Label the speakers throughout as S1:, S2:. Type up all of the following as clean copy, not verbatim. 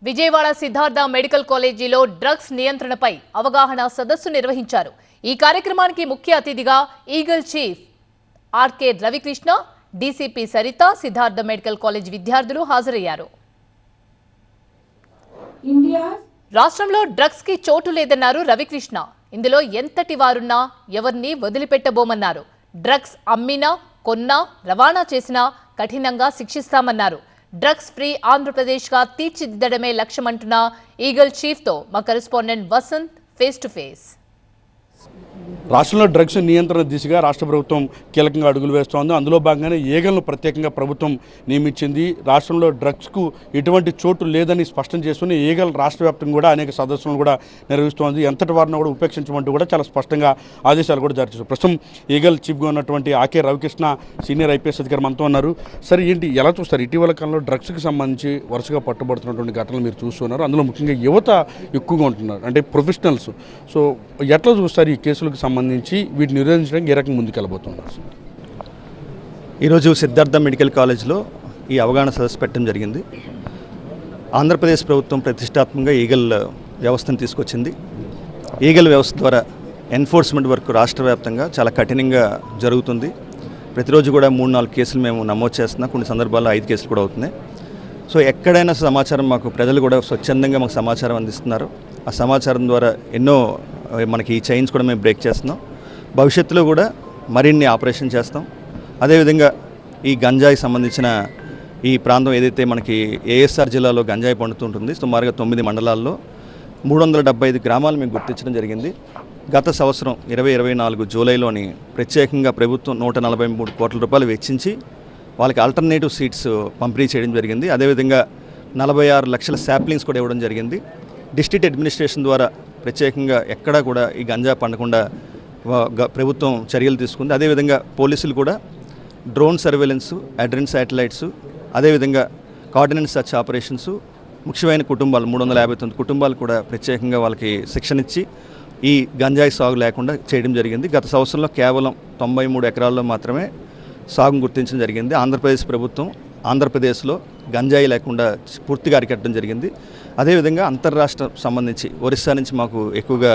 S1: Vijayawada Siddhartha medical కాలేజీలో drugs నియంత్రణపై అవగాహన సదస్సు నిర్వహించారు. ఈ కార్యక్రమానికి ముఖ్య అతిథిగా EAGLE chief RK Ravikrishna, DCP Saritha, Siddhartha medical college విద్యార్థులు హాజరయ్యారు. రాష్ట్రంలో డ్రగ్స్ కి చోటు లేదన్నారు రవికృష్ణ. ఇందులో ఎంతటి వారున్నా ఎవరిని వదిలిపెట్టబోమన్నారు. డ్రగ్స్ అమ్మినా, కొన్నా, రవాణా చేసినా కఠినంగా శిక్షిస్తామన్నారు. డ్రగ్స్ ఫ్రీ ఆంధ్రప్రదేశ్గా తీర్చిదిద్దడమే లక్ష్యమంటున్న ఈగల్ చీఫ్తో మా correspondent Vasanth face to face.
S2: రాష్ట్రంలో డ్రగ్స్ నియంత్రణ దిశగా రాష్ట్ర ప్రభుత్వం కీలకంగా అడుగులు వేస్తోంది. అందులో భాగంగానే ఈగల్ను ప్రత్యేకంగా ప్రభుత్వం నియమించింది. రాష్ట్రంలో డ్రగ్స్కు ఎటువంటి చోటు లేదని స్పష్టం చేసుకుని ఈగల్ రాష్ట్ర వ్యాప్తంగా కూడా అనేక సదస్సులను కూడా నిర్వహిస్తోంది. ఎంతటి వారిని కూడా ఉపేక్షించమంటూ కూడా చాలా స్పష్టంగా ఆదేశాలు కూడా జారీ చేశారు. ప్రస్తుతం ఈగల్ చీఫ్గా ఉన్నటువంటి ఆకే రవికృష్ణ సీనియర్ ఐపీఎస్ అధికారి మనతో ఉన్నారు. సరే, ఏంటి ఎలా చూస్తారు? ఇటీవల కాలంలో డ్రగ్స్కి సంబంధించి వరుసగా పట్టుబడుతున్నటువంటి ఘటనలు మీరు చూస్తున్నారు. అందులో ముఖ్యంగా యువత ఎక్కువగా ఉంటున్నారు, అంటే ప్రొఫెషనల్స్. సో ఎట్లా చూస్తారు ఈ కేసులకు సంబంధించి? వీటిని నిరోధించడానికి ఏ రకంగా ముందుకెళ్ళబోతున్నారు?
S3: ఈరోజు సిద్ధార్థ మెడికల్ కాలేజ్లో ఈ అవగాహన సదస్సు పెట్టడం జరిగింది. ఆంధ్రప్రదేశ్ ప్రభుత్వం ప్రతిష్టాత్మకంగా ఈగల్ వ్యవస్థను తీసుకొచ్చింది. ఈగల్ వ్యవస్థ ద్వారా ఎన్ఫోర్స్మెంట్ వర్క్ రాష్ట్ర వ్యాప్తంగా చాలా కఠినంగా జరుగుతుంది. ప్రతిరోజు కూడా 3-4 కేసులు మేము నమోదు చేస్తున్నాం. కొన్ని సందర్భాల్లో 5 కేసులు కూడా అవుతున్నాయి. సో ఎక్కడైనా సమాచారం మాకు ప్రజలు కూడా స్వచ్ఛందంగా మాకు సమాచారం అందిస్తున్నారు. ఆ సమాచారం ద్వారా ఎన్నో మనకి ఈ చైన్స్ కూడా మేము బ్రేక్ చేస్తున్నాం. భవిష్యత్తులో కూడా మరిన్ని ఆపరేషన్ చేస్తాం. అదేవిధంగా ఈ గంజాయి సంబంధించిన ఈ ప్రాంతం ఏదైతే మనకి ఏఎస్ఆర్ జిల్లాలో గంజాయి పండుతుంటుంది, సుమారుగా 9 మండలాల్లో 375 గ్రామాలు మేము గుర్తించడం జరిగింది. గత సంవత్సరం 2024 జూలైలోని ప్రత్యేకంగా ప్రభుత్వం 143 కోట్ల రూపాయలు వెచ్చించి వాళ్ళకి ఆల్టర్నేటివ్ సీట్స్ పంపిణీ చేయడం జరిగింది. అదేవిధంగా 46 లక్షల శాప్లింగ్స్ కూడా ఇవ్వడం జరిగింది. డిస్ట్రిక్ట్ అడ్మినిస్ట్రేషన్ ద్వారా ప్రత్యేకంగా ఎక్కడా కూడా ఈ గంజా పండకుండా ప్రభుత్వం చర్యలు తీసుకుంది. అదేవిధంగా పోలీసులు కూడా డ్రోన్ సర్వేలెన్సు, అడ్రెన్ శాటిలైట్సు, అదేవిధంగా కోఆర్డినేట్ సర్చ్ ఆపరేషన్స్, ముఖ్యమైన కుటుంబాలు 359 కుటుంబాలు కూడా ప్రత్యేకంగా వాళ్ళకి శిక్షణ ఇచ్చి ఈ గంజాయి సాగు లేకుండా చేయడం జరిగింది. గత సంవత్సరంలో కేవలం 93 ఎకరాల్లో మాత్రమే సాగును గుర్తించడం జరిగింది. ఆంధ్రప్రదేశ్ ప్రభుత్వం ఆంధ్రప్రదేశ్లో గంజాయి లేకుండా పూర్తిగా అరికట్టడం జరిగింది. అదేవిధంగా అంతర్రాష్ట్ర సంబంధించి ఒరిస్సా నుంచి మాకు ఎక్కువగా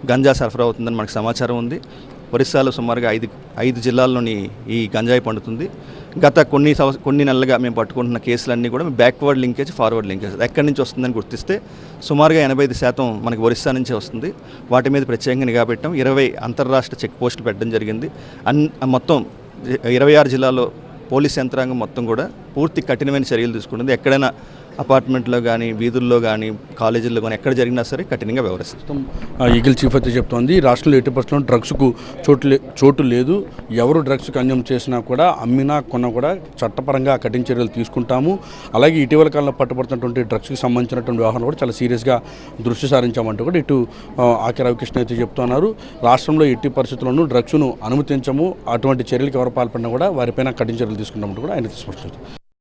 S3: గంజా సరఫరా అవుతుందని మనకు సమాచారం ఉంది. ఒరిస్సాలో సుమారుగా 5 జిల్లాల్లోని ఈ గంజాయి పండుతుంది. గత కొన్ని నెలలుగా మేము పట్టుకుంటున్న కేసులన్నీ కూడా బ్యాక్వర్డ్ లింకేజ్, ఫార్వర్డ్ లింకేజ్ ఎక్కడి నుంచి వస్తుందని గుర్తిస్తే సుమారుగా 85% మనకి ఒరిస్సా నుంచే వస్తుంది. వాటి మీద ప్రత్యేకంగా నిఘా పెట్టాం. 20 అంతర్రాష్ట్ర చెక్ పోస్టులు పెట్టడం జరిగింది. మొత్తం 26 జిల్లాల్లో పోలీస్ యంత్రాంగం మొత్తం కూడా పూర్తి కఠినమైన చర్యలు తీసుకుంటుంది. ఎక్కడైనా అపార్ట్మెంట్లో కానీ, వీధుల్లో కానీ, కాలేజీల్లో కానీ ఎక్కడ జరిగినా సరే కఠినంగా వ్యవహరిస్తాం.
S2: ఈగల్ చీఫ్ అయితే చెప్తోంది, రాష్ట్రంలో 80% డ్రగ్స్కు చోటు లేదు. ఎవరు డ్రగ్స్కి అన్యం చేసినా కూడా, అమ్మినా కొన్నా కూడా చట్టపరంగా కఠిన చర్యలు తీసుకుంటాము. అలాగే ఇటీవల కాలంలో పట్టుబడుతున్నటువంటి డ్రగ్స్కి సంబంధించినటువంటి వ్యవహారం కూడా చాలా సీరియస్గా దృష్టి సారించామంటూ కూడా ఇటు ఆకే రవికృష్ణ అయితే చెప్తున్నారు. రాష్ట్రంలో ఎట్టి పరిస్థితుల్లోనూ డ్రగ్స్ను అనుమతించము, అటువంటి చర్యలకు ఎవరు పాల్పడినా కూడా వారిపైన కఠిన చర్యలు తీసుకుంటామంటూ కూడా ఆయన స్పష్టం.